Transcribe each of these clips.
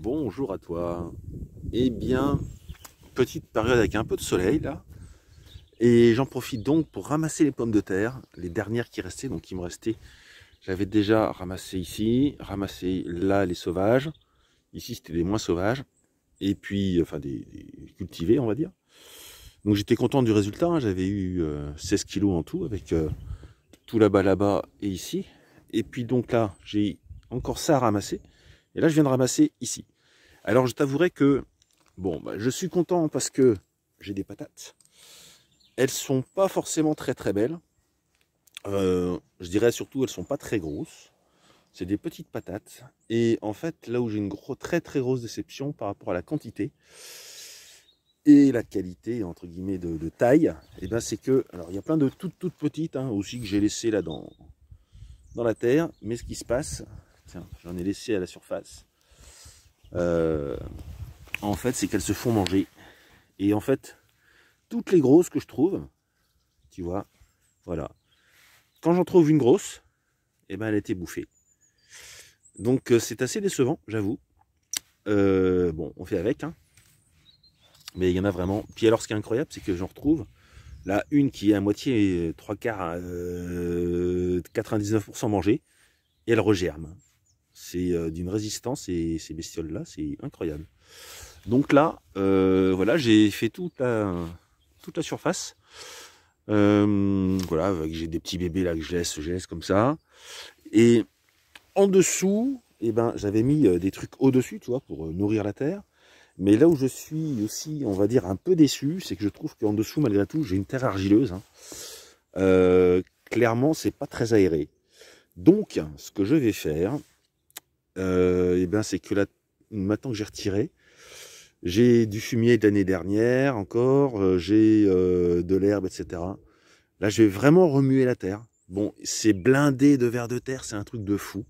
Bonjour à toi. Eh bien, petite période avec un peu de soleil là. Et j'en profite donc pour ramasser les pommes de terre, les dernières qui restaient. Donc il me restait, j'avais déjà ramassé ici, ramassé là les sauvages. Ici c'était des moins sauvages. Et puis, enfin des cultivés on va dire. Donc j'étais content du résultat, hein. J'avais eu 16 kilos en tout avec tout là-bas et ici. Et puis donc là, j'ai encore ça à ramasser. Et là je viens de ramasser ici. Alors je t'avouerai que bon, je suis content parce que j'ai des patates. Elles sont pas forcément très belles. Je dirais surtout elles sont pas très grosses. C'est des petites patates. Et en fait, là où j'ai une très grosse déception par rapport à la quantité et la qualité entre guillemets de taille, et ben c'est que, alors il y a plein de toutes petites hein, aussi que j'ai laissées là dans la terre. Mais ce qui se passe, tiens, j'en ai laissé à la surface. En fait, c'est qu'elles se font manger. Et en fait, toutes les grosses que je trouve, tu vois, voilà. Quand j'en trouve une grosse, eh ben elle a été bouffée. Donc c'est assez décevant, j'avoue. Bon, on fait avec, hein. Mais il y en a vraiment. Puis alors ce qui est incroyable, c'est que j'en retrouve là une qui est à moitié, trois quarts, 99% mangée, et elle regerme. C'est d'une résistance ces bestioles-là, c'est incroyable. Donc là, voilà, j'ai fait toute la surface. Voilà, j'ai des petits bébés là que je laisse comme ça. Et en dessous, eh ben, j'avais mis des trucs au-dessus, tu vois, pour nourrir la terre. Mais là où je suis aussi, on va dire, un peu déçu, c'est que je trouve qu'en dessous, malgré tout, j'ai une terre argileuse. Hein. Clairement, c'est pas très aéré. Donc, ce que je vais faire, eh ben, c'est que là, maintenant que j'ai retiré, j'ai du fumier de l'année dernière encore, j'ai de l'herbe, etc. Là, je vais vraiment remuer la terre. Bon, c'est blindé de vers de terre, c'est un truc de fou.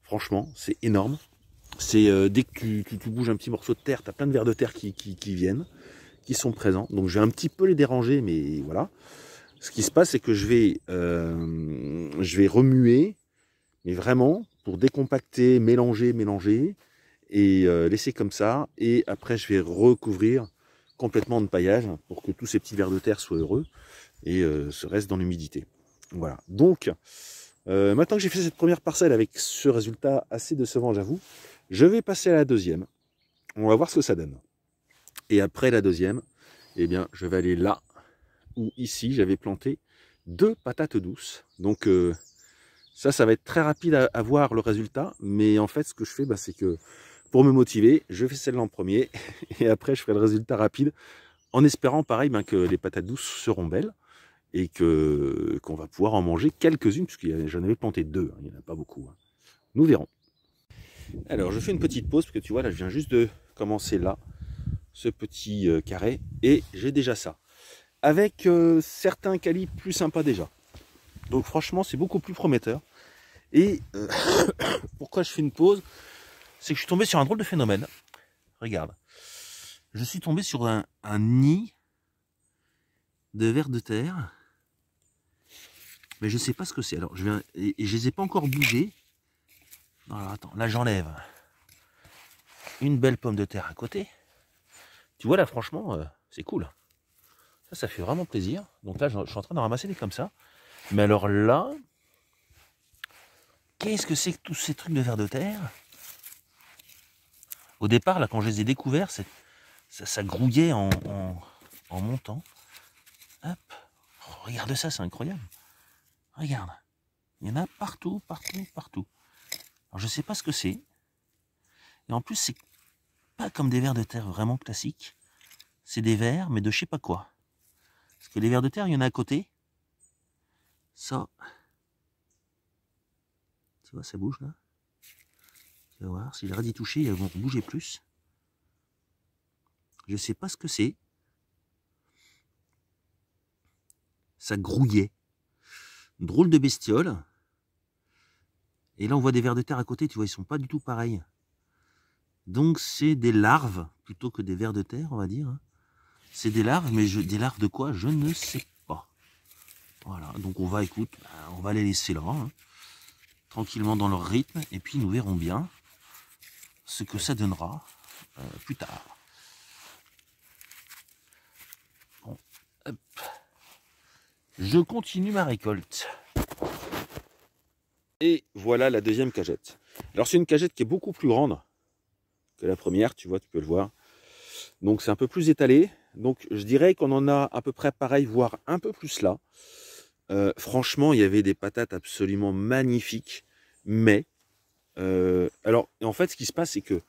Franchement, c'est énorme. C'est dès que tu bouges un petit morceau de terre, tu as plein de vers de terre qui viennent, qui sont présents. Donc je vais un petit peu les déranger, mais voilà. Ce qui se passe, c'est que je vais remuer, mais vraiment pour décompacter, mélanger, et laisser comme ça. Et après, je vais recouvrir complètement de paillage pour que tous ces petits vers de terre soient heureux et se restent dans l'humidité. Voilà. Donc, maintenant que j'ai fait cette première parcelle avec ce résultat assez décevant, j'avoue, je vais passer à la deuxième. On va voir ce que ça donne. Et après la deuxième, eh bien, je vais aller là où ici j'avais planté 2 patates douces. Donc ça va être très rapide à voir le résultat. Mais en fait, ce que je fais, c'est que pour me motiver, je fais celle-là en premier et après je ferai le résultat rapide en espérant pareil que les patates douces seront belles et qu'on va pouvoir en manger quelques-unes, puisque j'en avais planté 2, hein, il n'y en a pas beaucoup. Hein. Nous verrons. Alors je fais une petite pause, parce que tu vois là je viens juste de commencer là, ce petit carré, et j'ai déjà ça. Avec certains calibres plus sympas déjà. Donc franchement c'est beaucoup plus prometteur. Et pourquoi je fais une pause, c'est que je suis tombé sur un drôle de phénomène. Regarde. Je suis tombé sur un nid de vers de terre. Mais je ne sais pas ce que c'est. Alors je viens, et je les ai pas encore bougés. Alors attends, là j'enlève une belle pomme de terre à côté. Tu vois là franchement c'est cool. Ça fait vraiment plaisir. Donc là je suis en train de ramasser des comme ça. Mais alors là, qu'est-ce que c'est que tous ces trucs de vers de terre? Au départ là quand je les ai découverts, ça grouillait en montant. Hop. Oh, regarde ça, c'est incroyable. Regarde. Il y en a partout. Alors je sais pas ce que c'est. Et en plus c'est pas comme des vers de terre vraiment classiques. C'est des vers, mais de je sais pas quoi. Parce que les vers de terre, il y en a à côté. Ça. Tu vois, ça bouge là. Tu vas voir, si j'arrête d'y toucher, elles vont bouger plus. Je sais pas ce que c'est. Ça grouillait. Drôle de bestiole. Et là, on voit des vers de terre à côté, tu vois, ils sont pas du tout pareils. Donc, c'est des larves, plutôt que des vers de terre, on va dire. C'est des larves, mais des larves de quoi? Je ne sais pas. Voilà, donc on va, écoute, on va les laisser là, hein, tranquillement dans leur rythme, et puis nous verrons bien ce que ça donnera plus tard. Bon, hop. Je continue ma récolte. Et voilà la deuxième cagette. Alors c'est une cagette qui est beaucoup plus grande que la première, tu vois, tu peux le voir. Donc c'est un peu plus étalé. Donc je dirais qu'on en a à peu près pareil, voire un peu plus là. Franchement, il y avait des patates absolument magnifiques. Mais, alors en fait ce qui se passe, c'est que,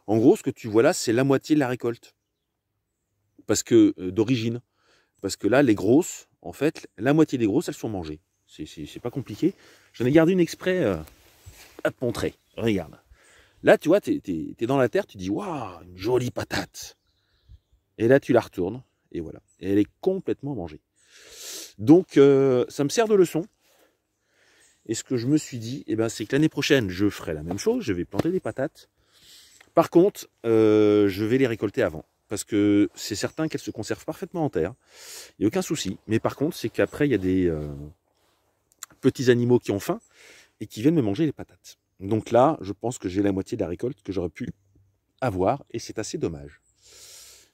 en gros, ce que tu vois là, c'est la moitié de la récolte. Parce que, d'origine. Parce que là, les grosses, en fait, la moitié des grosses, elles sont mangées. C'est pas compliqué. J'en ai gardé une exprès à te montrer. Regarde. Là, tu vois, t'es dans la terre, tu dis, waouh, une jolie patate. Et là, tu la retournes, et voilà. Et elle est complètement mangée. Donc, ça me sert de leçon. Et ce que je me suis dit, eh ben, c'est que l'année prochaine, je ferai la même chose. Je vais planter des patates. Par contre, je vais les récolter avant. Parce que c'est certain qu'elles se conservent parfaitement en terre. Il n'y a aucun souci. Mais par contre, c'est qu'après, il y a des petits animaux qui ont faim et qui viennent me manger les patates. Donc là, je pense que j'ai la moitié de la récolte que j'aurais pu avoir. Et c'est assez dommage.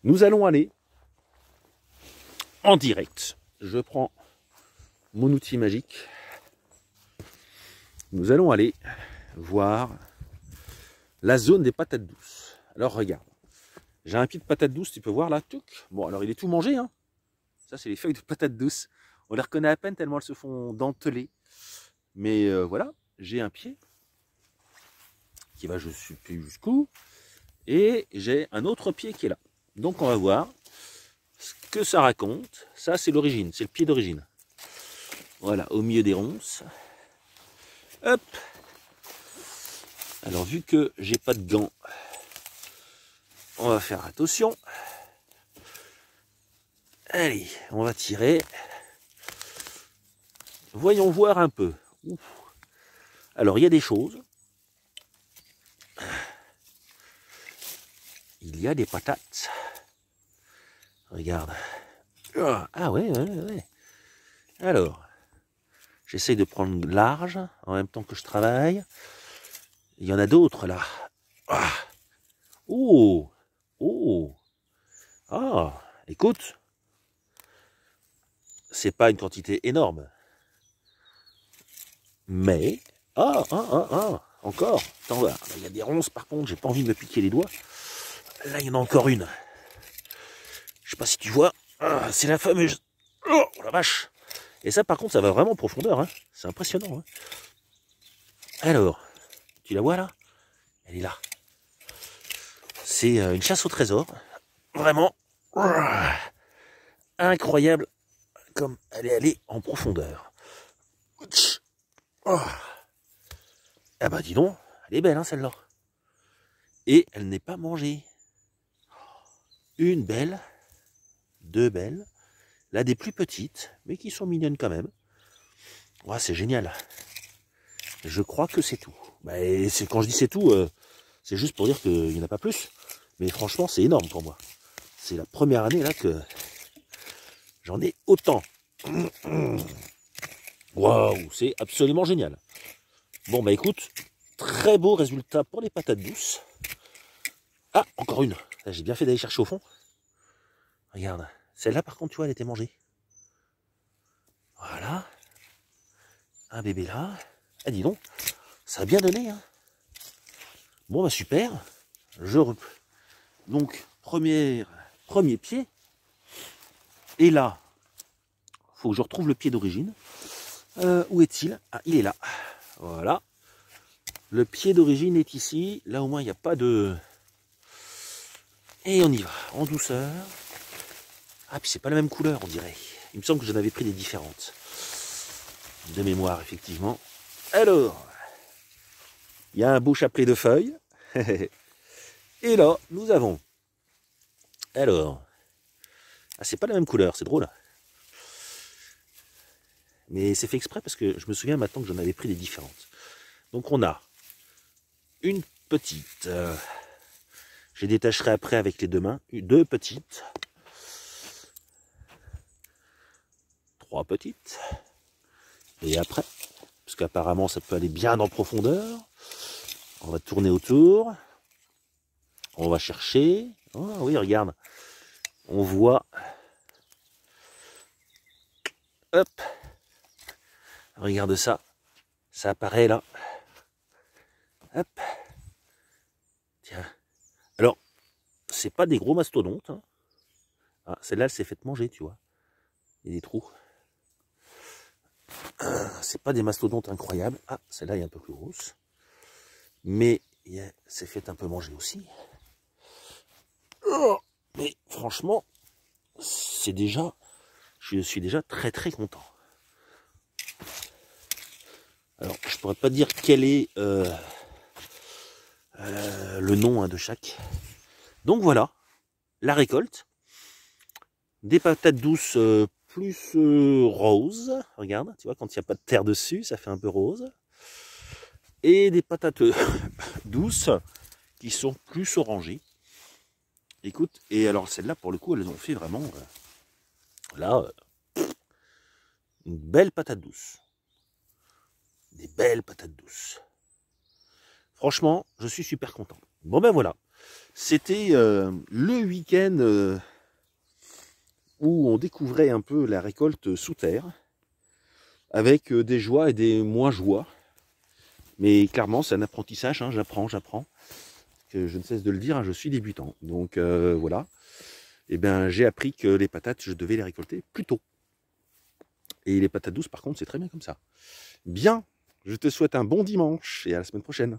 Nous allons aller en direct. Je prends mon outil magique. Nous allons aller voir la zone des patates douces. Alors regarde. J'ai un pied de patate douce, tu peux voir là. Bon, alors il est tout mangé, hein. Ça, c'est les feuilles de patates douces. On les reconnaît à peine tellement elles se font denteler. Mais voilà, j'ai un pied qui va jusqu'où. Et j'ai un autre pied qui est là. Donc on va voir ce que ça raconte. Ça, c'est l'origine, c'est le pied d'origine. Voilà, au milieu des ronces. Hop. Alors vu que j'ai pas de gants, on va faire attention. Allez, on va tirer. Voyons voir un peu. Ouf. Alors, il y a des choses. Il y a des patates. Regarde. Ah ouais, ouais, ouais. Alors, j'essaye de prendre large en même temps que je travaille. Il y en a d'autres là. Ah. Oh. Oh. Ah. Écoute. C'est pas une quantité énorme. Mais. Encore. Attends, là, il y a des ronces par contre, j'ai pas envie de me piquer les doigts. Là, il y en a encore une. Je sais pas si tu vois. Ah, c'est la fameuse. Oh la vache. Et ça, par contre, ça va vraiment en profondeur. Hein. C'est impressionnant. Hein. Alors, tu la vois là? Elle est là. C'est une chasse au trésor. Vraiment. Incroyable. Comme elle est allée en profondeur. Oh. Ah bah dis donc, elle est belle hein, celle-là. Et elle n'est pas mangée. Une belle, deux belles, là des plus petites, mais qui sont mignonnes quand même. Ouais, c'est génial. Je crois que c'est tout. Bah, quand je dis c'est tout, c'est juste pour dire qu'il n'y en a pas plus. Mais franchement, c'est énorme pour moi. C'est la première année là que j'en ai autant. Waouh, c'est absolument génial. Bon bah écoute, très beau résultat pour les patates douces. Ah, encore une. J'ai bien fait d'aller chercher au fond. Regarde. Celle-là, par contre, tu vois, elle était mangée. Voilà. Un bébé là. Ah, dis donc. Ça a bien donné, hein. Bon, bah super. Donc, premier pied. Et là, faut que je retrouve le pied d'origine. Où est-il? Ah, il est là. Voilà. Le pied d'origine est ici. Là, au moins, il n'y a pas de... Et on y va, en douceur. Ah, puis c'est pas la même couleur, on dirait. Il me semble que j'en avais pris des différentes. De mémoire, effectivement. Alors, il y a un beau chapelet de feuilles. Et là, nous avons... Alors... Ah, c'est pas la même couleur, c'est drôle. Mais c'est fait exprès parce que je me souviens maintenant que j'en avais pris des différentes. Donc on a une petite... je les détacherai après avec les deux mains. Deux petites. Trois petites. Et après, parce qu'apparemment ça peut aller bien en profondeur, on va tourner autour. On va chercher. Oh oui, regarde. On voit. Hop. Regarde ça. Ça apparaît là. Hop. Tiens. Alors, c'est pas des gros mastodontes. Hein. Ah, celle-là, elle s'est faite manger, tu vois. Il y a des trous. C'est pas des mastodontes incroyables. Ah, celle-là est un peu plus grosse. Mais c'est fait un peu manger aussi. Oh, mais franchement, c'est déjà, je suis déjà très très content. Alors, je pourrais pas dire quel est le nom de chaque. Donc voilà, la récolte. Des patates douces plus roses. Regarde, tu vois, quand il n'y a pas de terre dessus, ça fait un peu rose. Et des patates douces qui sont plus orangées. Écoute, et alors celles-là, pour le coup, elles ont fait vraiment, une belle patate douce. Des belles patates douces. Franchement, je suis super content. Bon ben voilà, c'était le week-end où on découvrait un peu la récolte sous terre, avec des joies et des moins joies. Mais clairement, c'est un apprentissage, hein, j'apprends. Que je ne cesse de le dire, hein, je suis débutant. Donc voilà. Et bien, j'ai appris que les patates, je devais les récolter plus tôt. Et les patates douces, par contre, c'est très bien comme ça. Bien, je te souhaite un bon dimanche et à la semaine prochaine.